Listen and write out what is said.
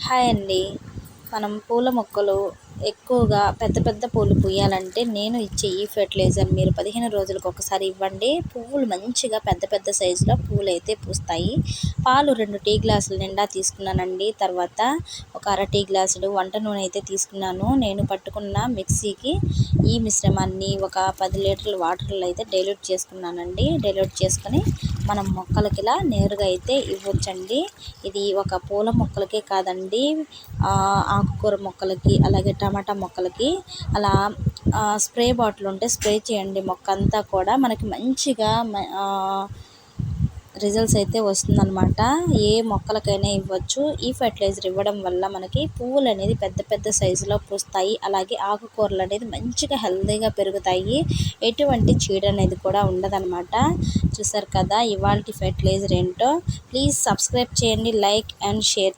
Hi అండి. మనం పూల మొక్కలు ఎక్కువగా పెద్ద పెద్ద పూలు పూయాలంటే నేను ఇచ్చే ఈ ఫెర్టిలైజర్ మీరు 15 రోజులకు ఒకసారి ఇవ్వండి. పువ్వులు మంచిగా పెద్ద పెద్ద సైజులో పూలైతే పూస్తాయి. పాలు 2 టీ గ్లాసుల నిండా తీసుకున్నానండి. తర్వాత ఒక అర టీ గ్లాసులు వంట నూనె అయితే తీసుకున్నాను. నేను పట్టుకున్న మిక్సీకి ఈ మిశ్రమాన్ని ఒక 10 లీటర్ల వాటర్లో అయితే డైల్యూట్ చేసుకున్నానండి. డైల్యూట్ చేసుకొని మనం మొక్కలకి ఇలా నేరుగా అయితే ఇవ్వచ్చండి. ఇది ఒక పూల మొక్కలకే కాదండి, ఆకుకూర మొక్కలకి అలాగే టమాటా మొక్కలకి అలా స్ప్రే బాటిల్ ఉంటే స్ప్రే చేయండి. మొక్క అంతా కూడా మనకి మంచిగా రిజల్ట్స్ అయితే వస్తుందన్నమాట. ఏ మొక్కలకైనా ఇవ్వచ్చు. ఈ ఫెర్టిలైజర్ ఇవ్వడం వల్ల మనకి పువ్వులు అనేది పెద్ద పెద్ద సైజులో పూస్తాయి. అలాగే ఆకుకూరలు అనేది మంచిగా హెల్తీగా పెరుగుతాయి. ఎటువంటి చీడ అనేది కూడా ఉండదన్నమాట. చూసారు కదా ఇవాల్టి ఫెర్టిలైజర్ ఏంటో. ప్లీజ్ సబ్స్క్రైబ్ చేయండి, లైక్ అండ్ షేర్